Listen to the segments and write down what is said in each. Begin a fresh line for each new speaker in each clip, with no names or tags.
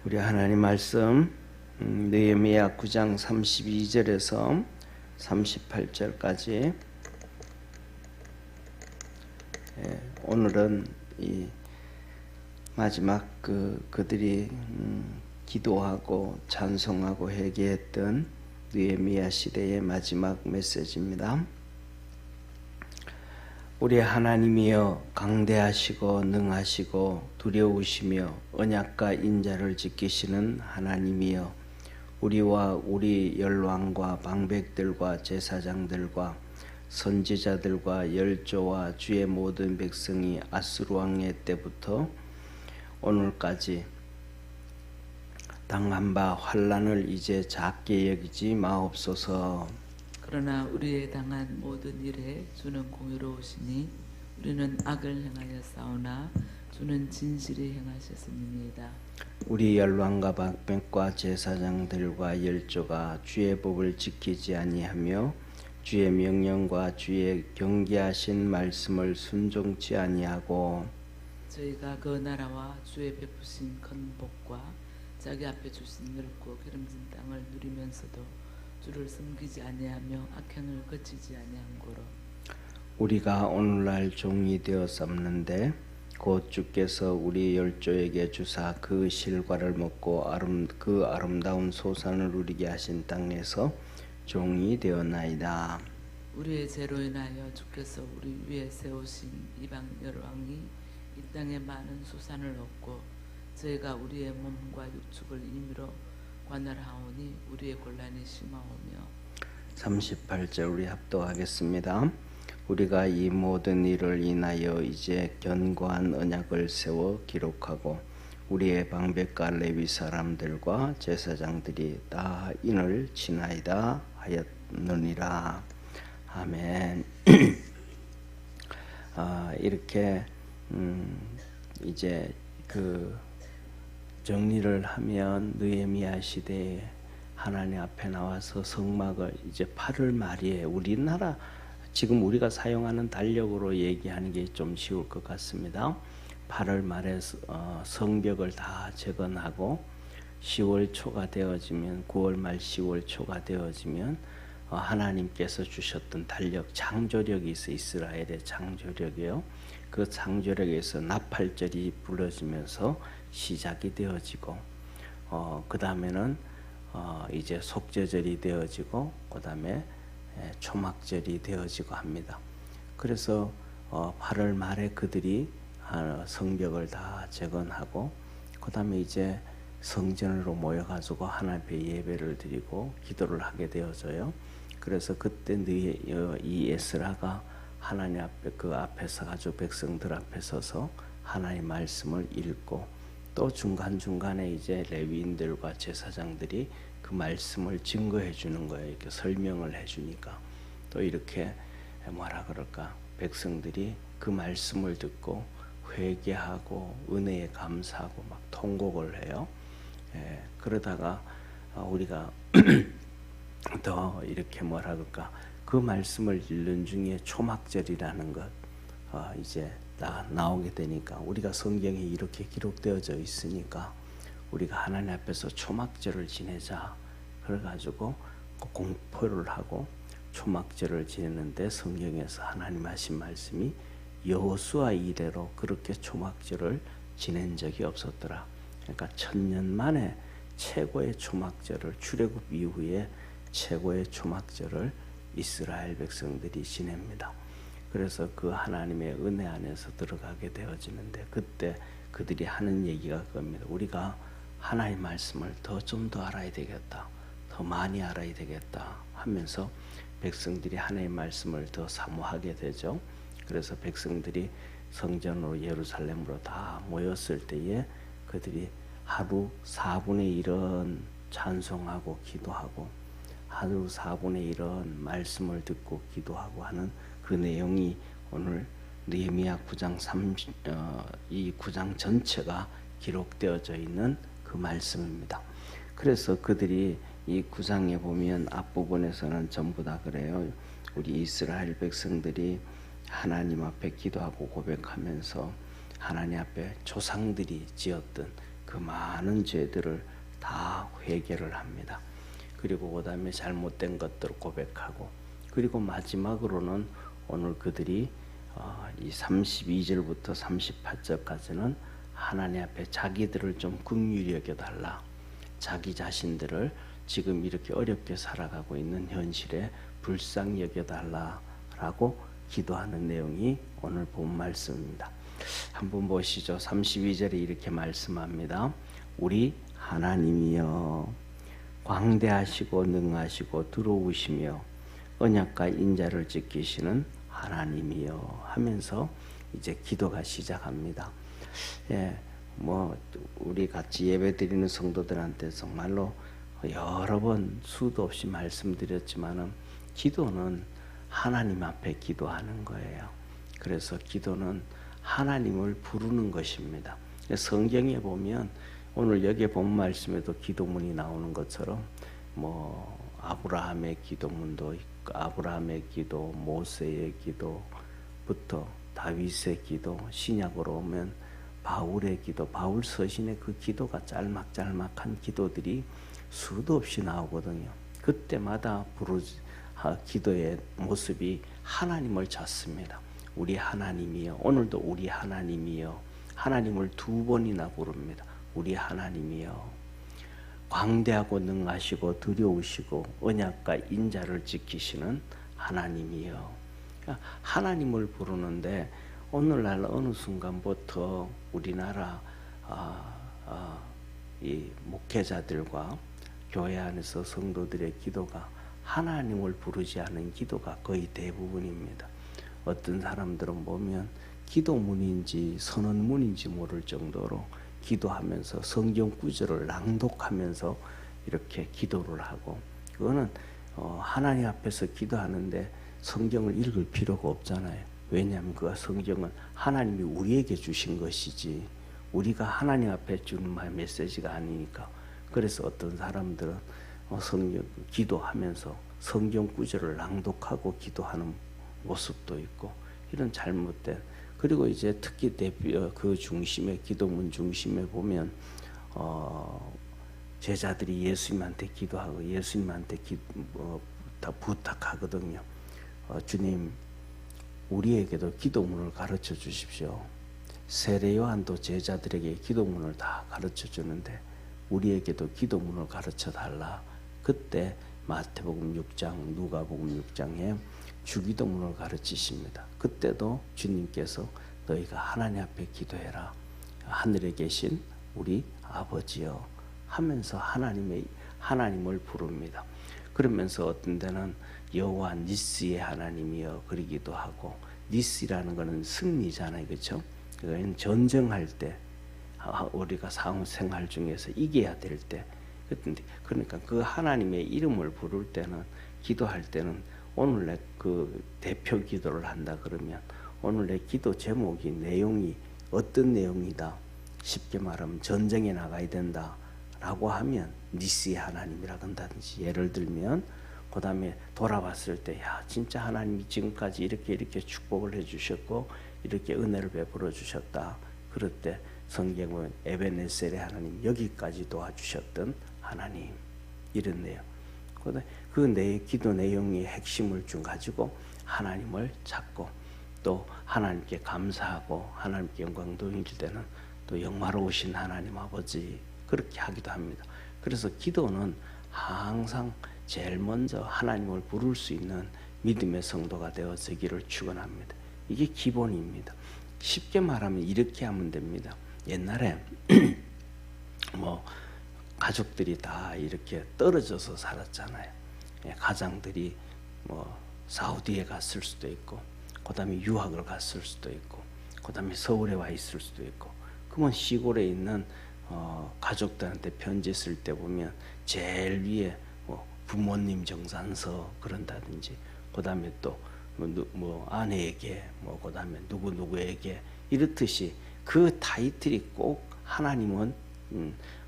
우리 하나님 말씀 느헤미야 9장 32절에서 38절까지 오늘은 이 마지막 그들이 기도하고 찬송하고 회개했던 느헤미야 시대의 마지막 메시지입니다. 우리 하나님이여 강대하시고 능하시고 두려우시며 언약과 인자를 지키시는 하나님이여 우리와 우리 열왕과 방백들과 제사장들과 선지자들과 열조와 주의 모든 백성이 아수르 왕의 때부터 오늘까지 당한 바 환난을 이제 작게 여기지 마옵소서.
그러나 우리의 당한 모든 일에 주는 공의로우시니 우리는 악을 행하여 싸우나 주는 진실이 행하셨음이니이다.
우리 열왕과 방백과 제사장들과 열조가 주의 법을 지키지 아니하며 주의 명령과 주의 경계하신 말씀을 순종치 아니하고
저희가 그 나라와 주의 베푸신 큰 복과 자기 앞에 주신 넓고 기름진 땅을 누리면서도 주를 섬기지 아니하며 악행을 거치지 아니한 고로
우리가 오늘날 종이 되었었는데 곧 주께서 우리 열조에게 주사 그 실과를 먹고 그 아름다운 소산을 누리게 하신 땅에서 종이 되었나이다.
우리의 죄로 인하여 주께서 우리 위에 세우신 이방 열왕이 이 땅에 많은 소산을 얻고 저희가 우리의 몸과 육축을 임의로 관할하오니 우리의 곤란이 심하오며
38절 우리 합독하겠습니다. 우리가 이 모든 일을 인하여 이제 견고한 언약을 세워 기록하고 우리의 방백과 레위 사람들과 제사장들이 다 인을 지나이다 하였느니라. 아멘. 이렇게 이제 그 정리를 하면 느헤미야 시대에 하나님 앞에 나와서 성막을 이제 8월 말이에 우리나라 지금 우리가 사용하는 달력으로 얘기하는 게 좀 쉬울 것 같습니다. 8월 말에 성벽을 다 재건하고 10월 초가 되어지면 9월 말 10월 초가 되어지면 하나님께서 주셨던 달력 창조력이 있어 이스라엘의 창조력이요. 그 창조력에서 나팔절이 불러지면서 시작이 되어지고 그 다음에는 이제 속죄절이 되어지고 그 다음에 초막절이 되어지고 합니다. 그래서 8월 말에 그들이 성벽을 다 재건하고 그 다음에 이제 성전으로 모여가지고 하나님 앞에 예배를 드리고 기도를 하게 되어져요. 그래서 그때 이 에스라가 하나님 앞에 그 앞에 서가지고 백성들 앞에 서서 하나님 말씀을 읽고 또 중간중간에 이제 레위인들과 제사장들이 그 말씀을 증거해 주는 거예요. 이렇게 설명을 해 주니까 또 이렇게 뭐라 그럴까 백성들이 그 말씀을 듣고 회개하고 은혜에 감사하고 막 통곡을 해요. 그러다가 우리가 더 이렇게 뭐라 그럴까 그 말씀을 읽는 중에 초막절이라는 것 이제 다 나오게 되니까 우리가 성경에 이렇게 기록되어져 있으니까 우리가 하나님 앞에서 초막절을 지내자 그래가지고 공포를 하고 초막절을 지내는데 성경에서 하나님 하신 말씀이 여호수아 이래로 그렇게 초막절을 지낸 적이 없었더라. 그러니까 1000년 만에 최고의 초막절을 출애굽 이후에 최고의 초막절을 이스라엘 백성들이 지냅니다. 그래서 그 하나님의 은혜 안에서 들어가게 되어지는데 그때 그들이 하는 얘기가 그겁니다. 우리가 하나님 말씀을 좀 더 알아야 되겠다. 더 많이 알아야 되겠다 하면서 백성들이 하나님 말씀을 더 사모하게 되죠. 그래서 백성들이 성전으로 예루살렘으로 다 모였을 때에 그들이 하루 4분의 1은 찬송하고 기도하고 하루 4분의 1은 말씀을 듣고 기도하고 하는 그 내용이 오늘 느헤미야 9장 이 9장 전체가 기록되어져 있는 그 말씀입니다. 그래서 그들이 이 9장에 보면 앞부분에서는 전부 다 그래요. 우리 이스라엘 백성들이 하나님 앞에 기도하고 고백하면서 하나님 앞에 조상들이 지었던 그 그 많은 죄들을 다 회개를 합니다. 그리고 그 다음에 잘못된 것들을 고백하고, 그리고 마지막으로는 오늘 그들이 이 32절부터 38절까지는 하나님 앞에 자기들을 좀 긍휼히 여겨달라, 자기 자신들을 지금 이렇게 어렵게 살아가고 있는 현실에 불쌍히 여겨달라라고 기도하는 내용이 오늘 본 말씀입니다. 한번 보시죠. 32절에 이렇게 말씀합니다. 우리 하나님이여, 광대하시고 능하시고 두려우시며 언약과 인자를 지키시는 하나님이여 하면서 이제 기도가 시작합니다. 예, 뭐 우리 같이 예배드리는 성도들한테 정말로 여러 번 수도 없이 말씀드렸지만은 기도는 하나님 앞에 기도하는 거예요. 그래서 기도는 하나님을 부르는 것입니다. 성경에 보면 오늘 여기에 본 말씀에도 기도문이 나오는 것처럼 뭐 아브라함의 기도문도 있고, 아브라함의 기도, 모세의 기도부터 다윗의 기도, 신약으로 오면 바울의 기도, 바울 서신의 그 기도가 짤막짤막한 기도들이 수도 없이 나오거든요. 그때마다 기도의 모습이 하나님을 찾습니다. 우리 하나님이여, 오늘도 우리 하나님이여, 하나님을 두 번이나 부릅니다. 우리 하나님이여, 광대하고 능하시고 두려우시고 언약과 인자를 지키시는 하나님이여. 하나님을 부르는데 오늘날 어느 순간부터 우리나라 이 목회자들과 교회 안에서 성도들의 기도가 하나님을 부르지 않은 기도가 거의 대부분입니다. 어떤 사람들은 보면 기도문인지 선언문인지 모를 정도로 기도하면서 성경 구절을 낭독하면서 이렇게 기도를 하고, 그거는 하나님 앞에서 기도하는데 성경을 읽을 필요가 없잖아요. 왜냐하면 그 성경은 하나님이 우리에게 주신 것이지 우리가 하나님 앞에 주는 메시지가 아니니까. 그래서 어떤 사람들은 성경 기도하면서 성경 구절을 낭독하고 기도하는 모습도 있고, 이런 잘못된, 그리고 이제 특히 그 중심에, 기도문 중심에 보면 제자들이 예수님한테 기도하고 예수님한테 다 부탁하거든요. 주님, 우리에게도 기도문을 가르쳐 주십시오. 세례 요한도 제자들에게 기도문을 다 가르쳐 주는데 우리에게도 기도문을 가르쳐 달라. 그때 마태복음 6장, 누가복음 6장에 주기도문을 가르치십니다. 그때도 주님께서 너희가 하나님 앞에 기도해라. 하늘에 계신 우리 아버지여 하면서 하나님을 부릅니다. 그러면서 어떤 데는 여호와 니스의 하나님이여 그러기도 하고, 니스라는 것은 승리잖아요, 그렇죠? 그건 전쟁할 때 우리가 생활 중에서 이겨야 될 때, 그러니까 그 하나님의 이름을 부를 때는, 기도할 때는 오늘 그 대표 기도를 한다 그러면 오늘 내 기도 제목이, 내용이 어떤 내용이다, 쉽게 말하면 전쟁에 나가야 된다 라고 하면 니스의 하나님이라 한다든지, 예를 들면 그 다음에 돌아봤을 때 야 진짜 하나님이 지금까지 이렇게 축복을 해주셨고 이렇게 은혜를 베풀어 주셨다. 그럴 때 성경은 에베네셀의 하나님, 여기까지 도와주셨던 하나님, 이런 내용. 그 내 기도 내용의 핵심을 좀 가지고 하나님을 찾고, 또 하나님께 감사하고 하나님께 영광 돌릴 때는 또 영화로우신 하나님 아버지 그렇게 하기도 합니다. 그래서 기도는 항상 제일 먼저 하나님을 부를 수 있는 믿음의 성도가 되어지기를 축원합니다. 이게 기본입니다. 쉽게 말하면 이렇게 하면 됩니다. 옛날에 뭐 가족들이 다 이렇게 떨어져서 살았잖아요. 가장들이 뭐 사우디에 갔을 수도 있고, 그 다음에 유학을 갔을 수도 있고, 그 다음에 서울에 와 있을 수도 있고, 그러면 시골에 있는 가족들한테 편지 쓸 때 보면 제일 위에 뭐 부모님 정산서 그런다든지, 그 다음에 또 뭐 아내에게, 뭐 그 다음에 누구에게, 이렇듯이 그 타이틀이 꼭 하나님은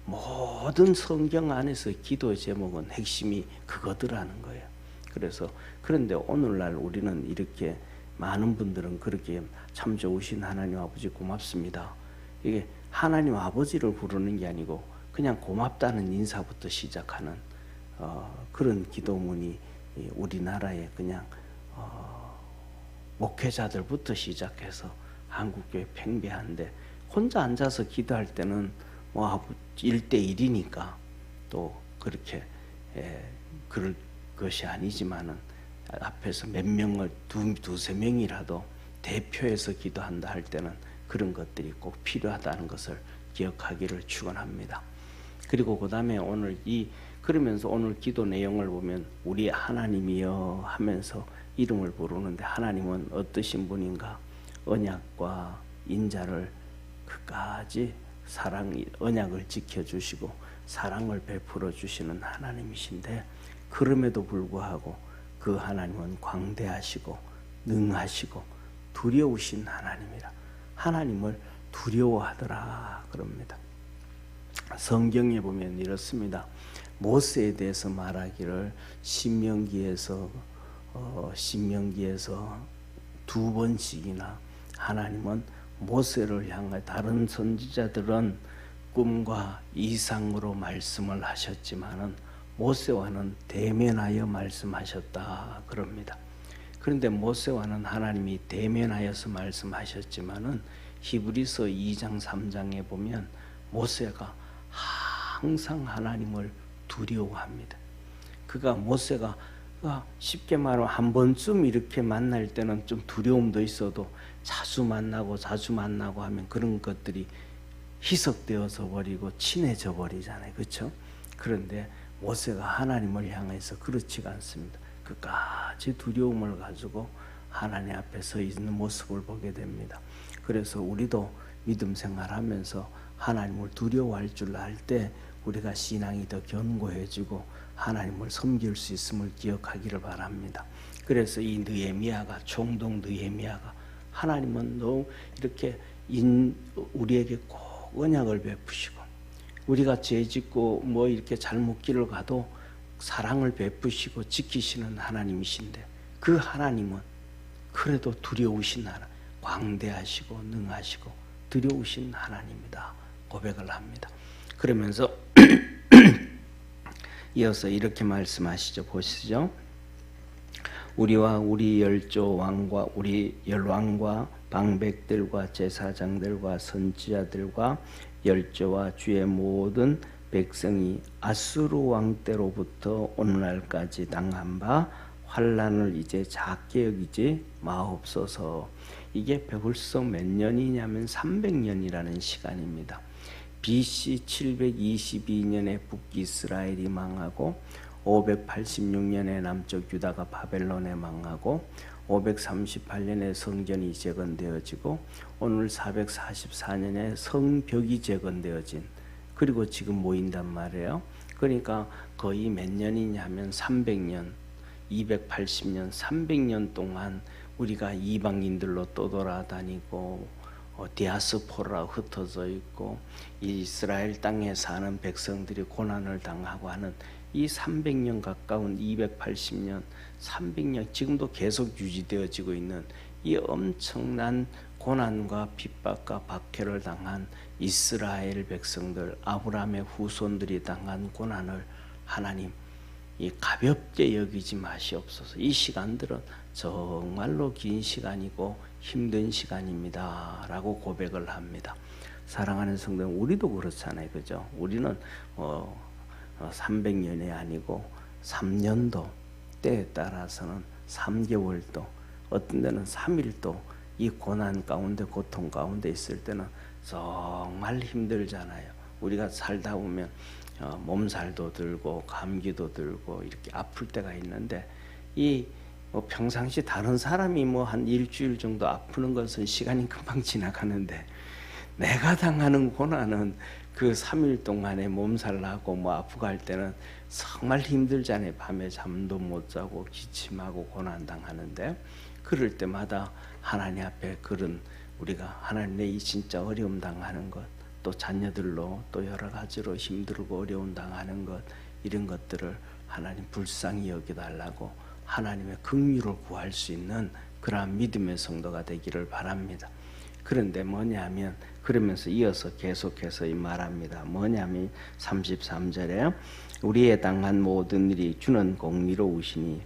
모든 성경 안에서 기도 제목은 핵심이 그거더라는 거예요. 그래서 그런데 오늘날 우리는 이렇게 많은 분들은 그렇게 참 좋으신 하나님 아버지 고맙습니다. 이게 하나님 아버지를 부르는 게 아니고 그냥 고맙다는 인사부터 시작하는 그런 기도문이 우리나라에 그냥 목회자들부터 시작해서 한국교회 팽배한데, 혼자 앉아서 기도할 때는 뭐 1대1이니까 또 그렇게 그럴 것이 아니지만은 앞에서 몇 명을 두세 명이라도 대표해서 기도한다 할 때는 그런 것들이 꼭 필요하다는 것을 기억하기를 축원합니다. 그리고 그 다음에 그러면서 오늘 기도 내용을 보면 우리 하나님이여 하면서 이름을 부르는데, 하나님은 어떠신 분인가? 언약과 인자를 끝까지 언약을 지켜주시고 사랑을 베풀어 주시는 하나님이신데, 그럼에도 불구하고 그 하나님은 광대하시고 능하시고 두려우신 하나님이라. 하나님을 두려워하더라 그럽니다. 성경에 보면 이렇습니다. 모세에 대해서 말하기를 신명기에서 2번씩이나 하나님은 모세를 향해, 다른 선지자들은 꿈과 이상으로 말씀을 하셨지만은 모세와는 대면하여 말씀하셨다 그럽니다. 그런데 모세와는 하나님이 대면하여서 말씀하셨지만은 히브리서 2장 3장에 보면 모세가 항상 하나님을 두려워합니다. 모세가 쉽게 말하면 한 번쯤 이렇게 만날 때는 좀 두려움도 있어도 자주 만나고 하면 그런 것들이 희석되어서 버리고 친해져 버리잖아요. 그렇죠? 그런데 모세가 하나님을 향해서 그렇지가 않습니다. 끝까지 두려움을 가지고 하나님 앞에 서 있는 모습을 보게 됩니다. 그래서 우리도 믿음 생활하면서 하나님을 두려워할 줄 알 때 우리가 신앙이 더 견고해지고 하나님을 섬길 수 있음을 기억하기를 바랍니다. 그래서 이 느헤미야가, 총독 느헤미야가, 하나님은 이렇게 우리에게 꼭 언약을 베푸시고, 우리가 죄짓고 뭐 이렇게 잘못길을 가도 사랑을 베푸시고 지키시는 하나님이신데, 그 하나님은 그래도 두려우신 하나님, 광대하시고 능하시고 두려우신 하나님이다 고백을 합니다. 그러면서 이어서 이렇게 말씀하시죠. 보시죠. 우리와 우리 열왕과 우리 열왕과 방백들과 제사장들과 선지자들과 열조와 주의 모든 백성이 아수르 왕 때로부터 오늘날까지 당한 바 환난을 이제 작게 여기지 마옵소서. 이게 벌써 몇 년이냐면 300년이라는 시간입니다. BC 722년에 북이스라엘이 망하고 586년에 남쪽 유다가 바벨론에 망하고 538년에 성전이 재건되어지고 오늘 444년에 성벽이 재건되어진, 그리고 지금 모인단 말이에요. 그러니까 거의 몇 년이냐면 300년, 280년, 300년 동안 우리가 이방인들로 떠돌아다니고 디아스포라 흩어져 있고 이스라엘 땅에 사는 백성들이 고난을 당하고 하는 이 300년 가까운 280년, 300년 지금도 계속 유지되어지고 있는 이 엄청난 고난과 핍박과 박해를 당한 이스라엘 백성들, 아브라함의 후손들이 당한 고난을 하나님 이 가볍게 여기지 마시옵소서. 이 시간들은 정말로 긴 시간이고 힘든 시간입니다 라고 고백을 합니다. 사랑하는 성도, 우리도 그렇잖아요. 그죠? 우리는 300년이 아니고 3년도, 때에 따라서는 3개월도, 어떤 데는 3일도 이 고난 가운데, 고통 가운데 있을 때는 정말 힘들잖아요. 우리가 살다 보면 몸살도 들고 감기도 들고 이렇게 아플 때가 있는데, 평상시 다른 사람이 한 일주일 정도 아프는 것은 시간이 금방 지나가는데, 내가 당하는 고난은 그 3일 동안에 몸살 나고 아프고 할 때는 정말 힘들잖아요. 밤에 잠도 못 자고 기침하고 고난 당하는데, 그럴 때마다 하나님 앞에 우리가 하나님 내 이 진짜 어려움 당하는 것, 또 자녀들로 또 여러 가지로 힘들고 어려움 당하는 것, 이런 것들을 하나님 불쌍히 여겨달라고 하나님의 긍휼을 구할 수 있는 그러한 믿음의 성도가 되기를 바랍니다. 그런데 뭐냐면 그러면서 이어서 계속해서 말합니다. 뭐냐면 33절에 우리에 당한 모든 일이 주는 공의로우시니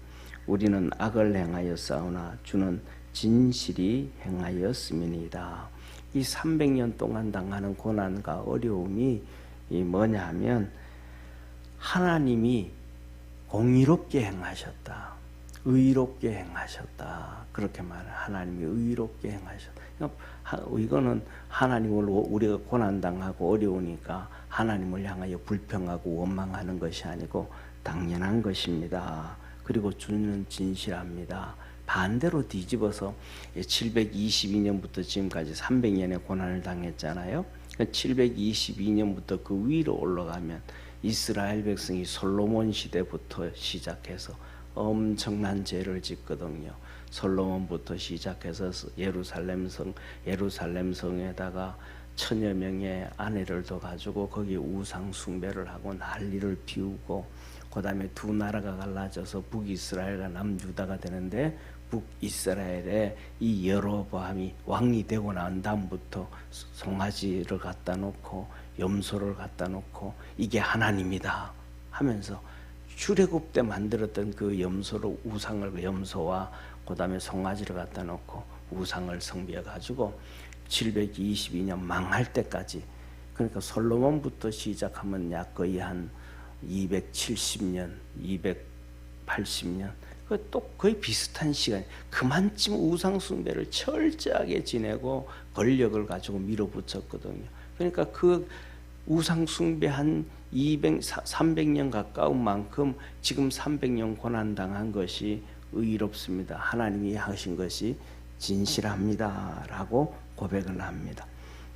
우리는 악을 행하여 싸우나 주는 진실이 행하였음이니이다. 이 300년 동안 당하는 고난과 어려움이 뭐냐 하면 하나님이 공의롭게 행하셨다. 의롭게 행하셨다. 그렇게 말해요. 하나님이 의롭게 행하셨다. 이거는 하나님을 우리가 고난당하고 어려우니까 하나님을 향하여 불평하고 원망하는 것이 아니고 당연한 것입니다. 그리고 주는 진실합니다. 반대로 뒤집어서 722년부터 지금까지 300년의 고난을 당했잖아요. 722년부터 그 위로 올라가면 이스라엘 백성이 솔로몬 시대부터 시작해서 엄청난 죄를 짓거든요. 솔로몬부터 시작해서 예루살렘 성에다가 1000여 명의 아내를 더 가지고 거기 우상 숭배를 하고 난리를 피우고, 그 다음에 두 나라가 갈라져서 북이스라엘과 남유다가 되는데, 북이스라엘에 이 여로보암이 왕이 되고 난 다음부터 송아지를 갖다 놓고 염소를 갖다 놓고 이게 하나님이다 하면서 출애굽 때 만들었던 그 염소로 우상을, 염소와 그 다음에 송아지를 갖다 놓고 우상을 성비해 가지고 722년 망할 때까지, 그러니까 솔로몬부터 시작하면 약 거의 한 270년, 280년, 또 거의 비슷한 시간, 그만쯤 우상 숭배를 철저하게 지내고 권력을 가지고 밀어붙였거든요. 그러니까 그 우상 숭배한 300년 가까운 만큼 지금 300년 고난당한 것이 의롭습니다. 하나님이 하신 것이 진실합니다 라고 고백을 합니다.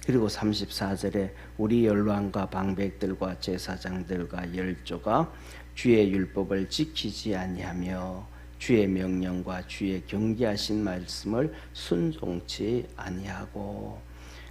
그리고 34절에 우리 열왕과 방백들과 제사장들과 열조가 주의 율법을 지키지 아니하며 주의 명령과 주의 경계하신 말씀을 순종치 아니하고.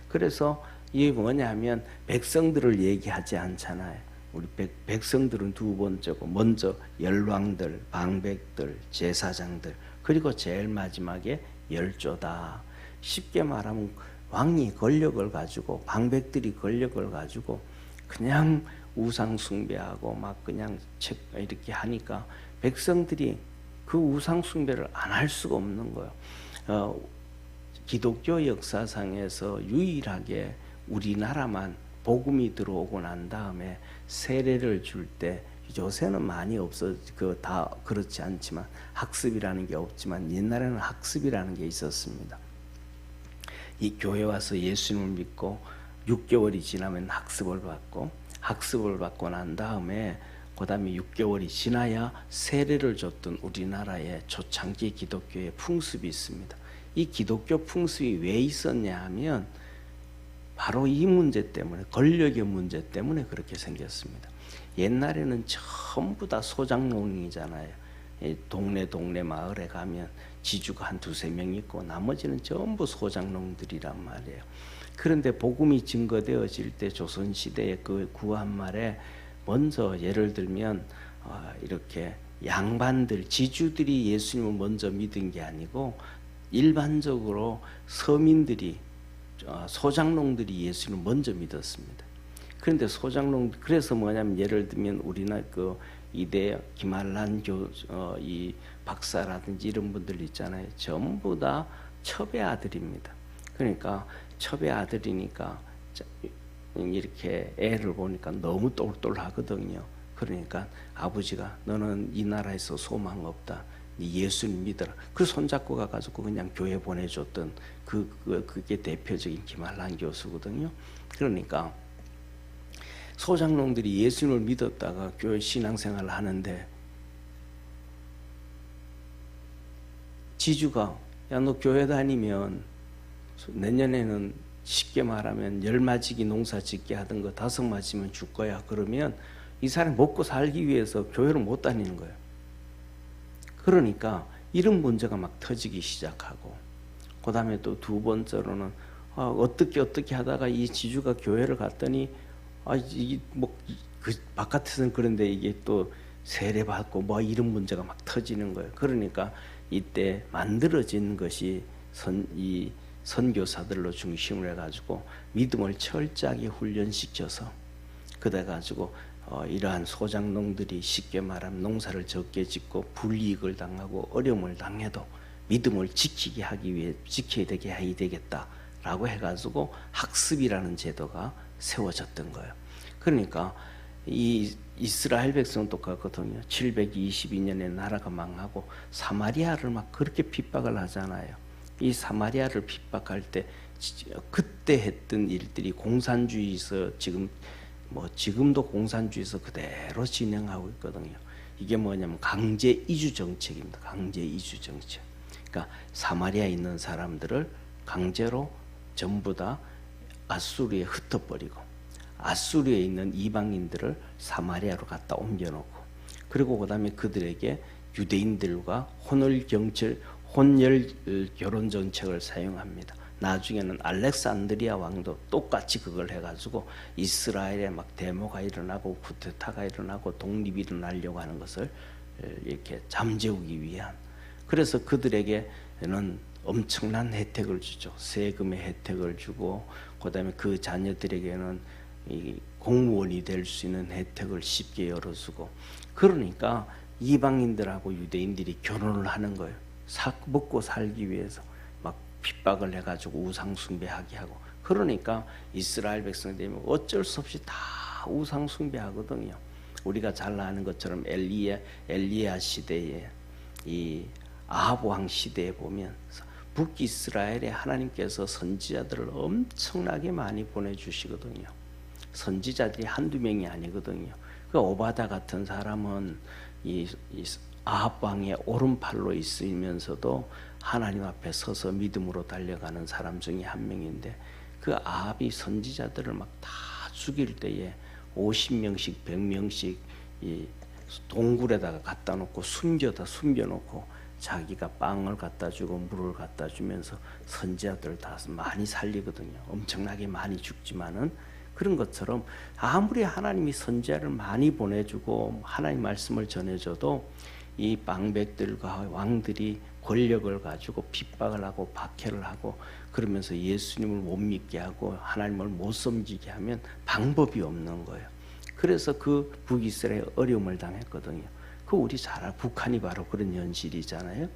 그래서 이게 뭐냐면 백성들을 얘기하지 않잖아요. 우리 백성들은 두 번째고, 먼저 열왕들, 방백들, 제사장들, 그리고 제일 마지막에 열조다. 쉽게 말하면 왕이 권력을 가지고, 방백들이 권력을 가지고 그냥 우상 숭배하고 막 그냥 이렇게 하니까 백성들이 그 우상 숭배를 안 할 수가 없는 거예요. 기독교 역사상에서 유일하게 우리나라만 복음이 들어오고 난 다음에 세례를 줄 때, 요새는 많이 없어, 다 그렇지 않지만 학습이라는 게 없지만 옛날에는 학습이라는 게 있었습니다. 이 교회 와서 예수님을 믿고 6개월이 지나면 학습을 받고 난 다음에 그 다음에 6개월이 지나야 세례를 줬던 우리나라의 초창기 기독교의 풍습이 있습니다. 이 기독교 풍습이 왜 있었냐 하면 바로 이 문제 때문에, 권력의 문제 때문에 그렇게 생겼습니다. 옛날에는 전부 다 소장농이잖아요. 동네 마을에 가면 지주가 한 두세 명 있고 나머지는 전부 소장농들이란 말이에요. 그런데 복음이 증거되어질 때 조선시대의 그 구한말에 먼저 예를 들면 이렇게 양반들, 지주들이 예수님을 먼저 믿은 게 아니고 일반적으로 서민들이, 소장농들이 예수님을 먼저 믿었습니다. 그런데 그래서 뭐냐면 예를 들면 우리나라 그 이대 김한란 이 박사라든지 이런 분들 있잖아요. 전부 다 첩의 아들입니다. 그러니까 첩의 아들이니까 이렇게 애를 보니까 너무 똘똘하거든요. 그러니까 아버지가 너는 이 나라에서 소망 없다, 네 예수님 믿어라. 그 손잡고 가가지고 그냥 교회 보내줬던 그게 대표적인 김한란 교수거든요. 그러니까 소장농들이 예수님을 믿었다가 교회 신앙생활을 하는데 지주가 야, 너 교회 다니면 내년에는 쉽게 말하면 10맞이기 농사 짓게 하던 거 5맞이면 줄 거야. 그러면 이 사람이 먹고 살기 위해서 교회를 못 다니는 거예요. 그러니까 이런 문제가 막 터지기 시작하고, 그 다음에 또 두 번째로는 어떻게 하다가 이 지주가 교회를 갔더니 이게 그 바깥에서는 그런데 이게 또 세례받고 뭐 이런 문제가 막 터지는 거예요. 그러니까 이때 만들어진 것이 이 선교사들로 중심을 해가지고 믿음을 철저하게 훈련시켜서 그래가지고 이러한 소작농들이 쉽게 말하면 농사를 적게 짓고 불이익을 당하고 어려움을 당해도 믿음을 지켜야 되게 해야 되겠다라고 해가지고 학습이라는 제도가 세워졌던 거예요. 그러니까 이 이스라엘 백성은 똑같거든요. 722년에 나라가 망하고 사마리아를 막 그렇게 핍박을 하잖아요. 이 사마리아를 핍박할 때 그때 했던 일들이 공산주의에서 지금도 공산주의에서 그대로 진행하고 있거든요. 이게 뭐냐면 강제 이주 정책입니다. 강제 이주 정책. 그러니까 사마리아에 있는 사람들을 강제로 전부 다 아수르에 흩어버리고 아수르에 있는 이방인들을 사마리아로 갖다 옮겨놓고 그리고 그다음에 그들에게 유대인들과 혼혈 결혼 정책을 사용합니다. 나중에는 알렉산드리아 왕도 똑같이 그걸 해가지고 이스라엘에 막 데모가 일어나고 쿠데타가 일어나고 독립이 일어나려고 하는 것을 이렇게 잠재우기 위한. 그래서 그들에게는 엄청난 혜택을 주죠. 세금의 혜택을 주고 그다음에 그 자녀들에게는 이 공무원이 될 수 있는 혜택을 쉽게 열어주고 그러니까 이방인들하고 유대인들이 결혼을 하는 거예요. 먹고 살기 위해서 막 핍박을 해가지고 우상 숭배하게 하고 그러니까 이스라엘 백성들이 어쩔 수 없이 다 우상 숭배하거든요. 우리가 잘 아는 것처럼 엘리야 시대에 이 아합 왕 시대에 보면 북이스라엘에 하나님께서 선지자들을 엄청나게 많이 보내주시거든요. 선지자들이 한두 명이 아니거든요. 그 오바다 같은 사람은 이 아합 왕의 오른팔로 있으면서도 하나님 앞에 서서 믿음으로 달려가는 사람 중에 한 명인데 그 아합이 선지자들을 막 다 죽일 때에 50명씩 100명씩 이 동굴에다가 갖다 놓고 숨겨놓고 자기가 빵을 갖다 주고 물을 갖다 주면서 선지자들을 다 많이 살리거든요. 엄청나게 많이 죽지만은 그런 것처럼 아무리 하나님이 선지자를 많이 보내주고 하나님 말씀을 전해줘도 이 방백들과 왕들이 권력을 가지고 핍박을 하고 박해를 하고 그러면서 예수님을 못 믿게 하고 하나님을 못 섬기게 하면 방법이 없는 거예요. 그래서 그 북이스라엘에 어려움을 당했거든요. 그 우리 잘 알아. 북한이 바로 그런 현실이잖아요.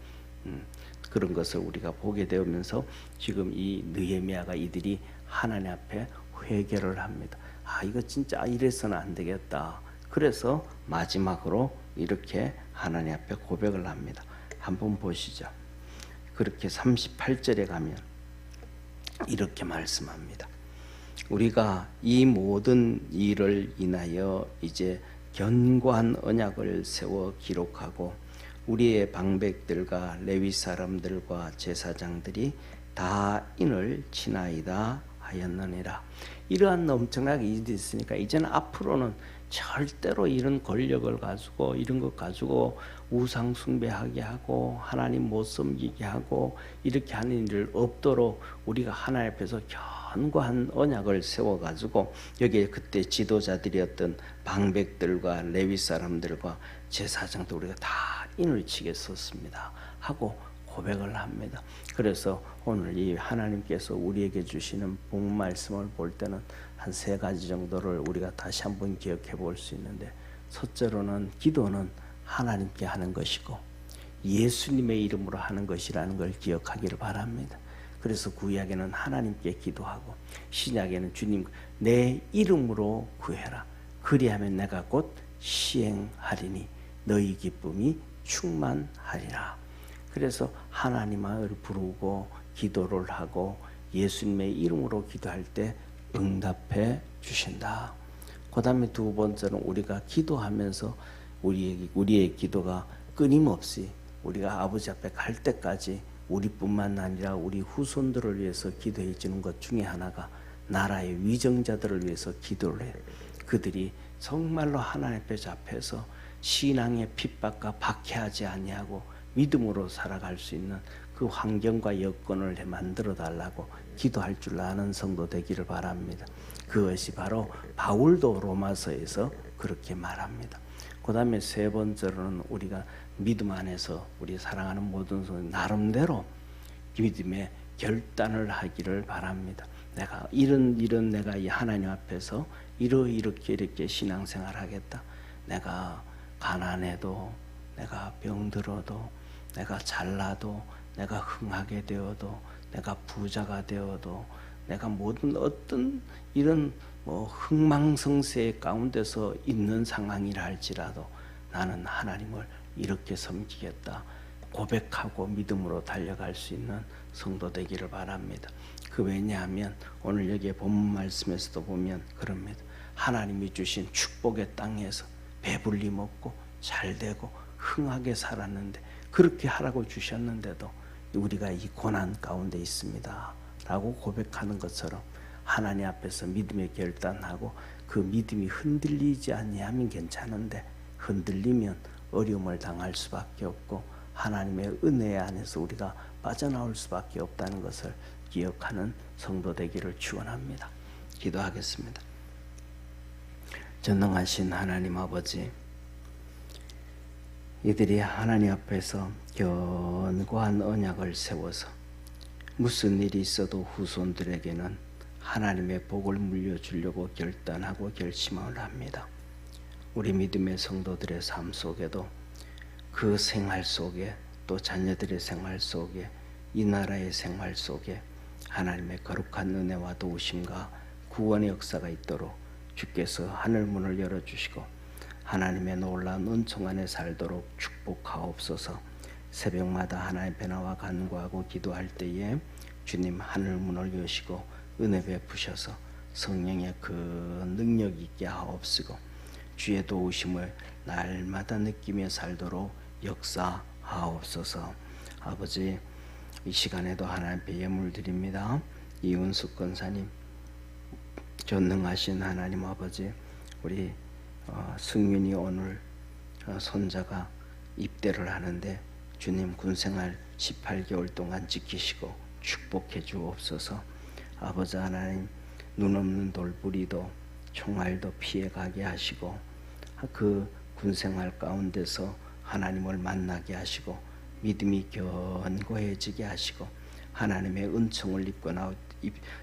그런 것을 우리가 보게 되면서 지금 이 느헤미야가 이들이 하나님 앞에 회개를 합니다. 이거 진짜 이래서는 안 되겠다. 그래서 마지막으로 이렇게 하나님 앞에 고백을 합니다. 한번 보시죠. 그렇게 38절에 가면 이렇게 말씀합니다. 우리가 이 모든 일을 인하여 이제 견고한 언약을 세워 기록하고 우리의 방백들과 레위 사람들과 제사장들이 다 인을 치나이다 하였느니라. 이러한 엄청나게 일이 있으니까 이제는 앞으로는 절대로 이런 권력을 가지고 이런 것 가지고 우상 숭배하게 하고 하나님 못 섬기게 하고 이렇게 하는 일 없도록 우리가 하나님 앞에서 견고한 언약을 세워가지고 여기에 그때 지도자들이었던 방백들과 레위 사람들과 제사장도 우리가 다 인을 치겠었습니다 하고 고백을 합니다. 그래서 오늘 이 하나님께서 우리에게 주시는 복 말씀을 볼 때는 한 세 가지 정도를 우리가 다시 한번 기억해 볼 수 있는데, 첫째로는 기도는 하나님께 하는 것이고 예수님의 이름으로 하는 것이라는 걸 기억하기를 바랍니다. 그래서 구약에는 하나님께 기도하고 신약에는 주님 내 이름으로 구해라. 그리하면 내가 곧 시행하리니 너희 기쁨이 충만하리라. 그래서 하나님을 부르고 기도를 하고 예수님의 이름으로 기도할 때 응답해 주신다. 그 다음에 두 번째는 우리가 기도하면서 우리의 기도가 끊임없이 우리가 아버지 앞에 갈 때까지 우리뿐만 아니라 우리 후손들을 위해서 기도해 주는 것 중에 하나가 나라의 위정자들을 위해서 기도를 해요. 그들이 정말로 하나님 앞에서 신앙의 핍박과 박해하지 아니하고 믿음으로 살아갈 수 있는 그 환경과 여건을 만들어 달라고 기도할 줄 아는 성도 되기를 바랍니다. 그것이 바로 바울도 로마서에서 그렇게 말합니다. 그 다음에 세 번째로는 우리가 믿음 안에서 우리 사랑하는 모든 성도 나름대로 믿음의 결단을 하기를 바랍니다. 내가 이런 내가 이 하나님 앞에서 이렇게 신앙생활 하겠다. 내가 가난해도, 내가 병들어도, 내가 잘나도, 내가 흥하게 되어도, 내가 부자가 되어도, 내가 모든 어떤 이런 흥망성쇠 가운데서 있는 상황이라 할지라도 나는 하나님을 이렇게 섬기겠다 고백하고 믿음으로 달려갈 수 있는 성도 되기를 바랍니다. 왜냐하면 오늘 여기에 본문 말씀에서도 보면 그럽니다. 하나님이 주신 축복의 땅에서 배불리 먹고 잘되고 흥하게 살았는데, 그렇게 하라고 주셨는데도 우리가 이 고난 가운데 있습니다 라고 고백하는 것처럼 하나님 앞에서 믿음의 결단하고 그 믿음이 흔들리지 아니하면 괜찮은데, 흔들리면 어려움을 당할 수밖에 없고 하나님의 은혜 안에서 우리가 빠져나올 수밖에 없다는 것을 기억하는 성도 되기를 축원합니다. 기도하겠습니다. 전능하신 하나님 아버지, 이들이 하나님 앞에서 견고한 언약을 세워서 무슨 일이 있어도 후손들에게는 하나님의 복을 물려주려고 결단하고 결심을 합니다. 우리 믿음의 성도들의 삶 속에도, 그 생활 속에, 또 자녀들의 생활 속에, 이 나라의 생활 속에 하나님의 거룩한 은혜와 도우심과 구원의 역사가 있도록 주께서 하늘문을 열어주시고 하나님의 놀라운 은총 안에 살도록 축복하옵소서. 새벽마다 하나님 앞에 나와 간구하고 기도할 때에 주님 하늘문을 여시고 은혜 베푸셔서 성령의 그 능력 있게 하옵시고 주의 도우심을 날마다 느끼며 살도록 역사하옵소서. 아버지, 이 시간에도 하나님 앞에 예물 드립니다. 이은숙 권사님, 전능하신 하나님 아버지, 우리 승윤이 오늘 손자가 입대를 하는데 주님 군생활 18개월 동안 지키시고 축복해 주옵소서. 아버지 하나님, 눈 없는 돌부리도 총알도 피해가게 하시고 그 군생활 가운데서 하나님을 만나게 하시고 믿음이 견고해지게 하시고 하나님의 은총을 입거나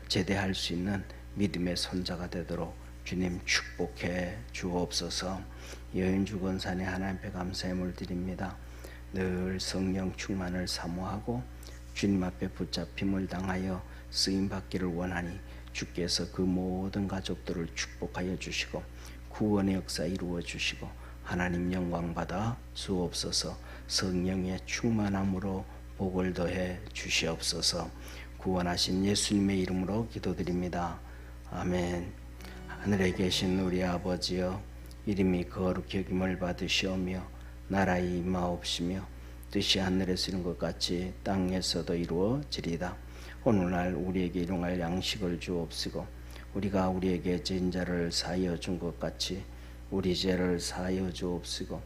제대할 수 있는 믿음의 손자가 되도록 주님 축복해 주옵소서. 여인주 권사님 하나님 앞에 감사함을 드립니다. 늘 성령 충만을 사모하고 주님 앞에 붙잡힘을 당하여 쓰임받기를 원하니 주께서 그 모든 가족들을 축복하여 주시고 구원의 역사 이루어 주시고 하나님 영광 받아 주옵소서. 성령의 충만함으로 복을 더해 주시옵소서. 구원하신 예수님의 이름으로 기도드립니다. 아멘. 하늘에 계신 우리 아버지여, 이름이 거룩히 여김을 받으시오며 나라의 임하옵시며 뜻이 하늘에서 이룬 것 같이 땅에서도 이루어지리다. 오늘날 우리에게 일용할 양식을 주옵시고 우리가 우리에게 죄인 자를 사하여 준 것 같이 우리 죄를 사하여 주옵시고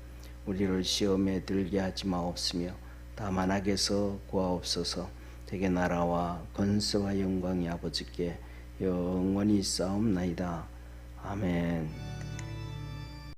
우리를 시험에 들게 하지 마옵시며 다만 악에서 구하옵소서. 대개 나라와 권세와 영광이 아버지께 영원히 있사옵나이다. 아멘.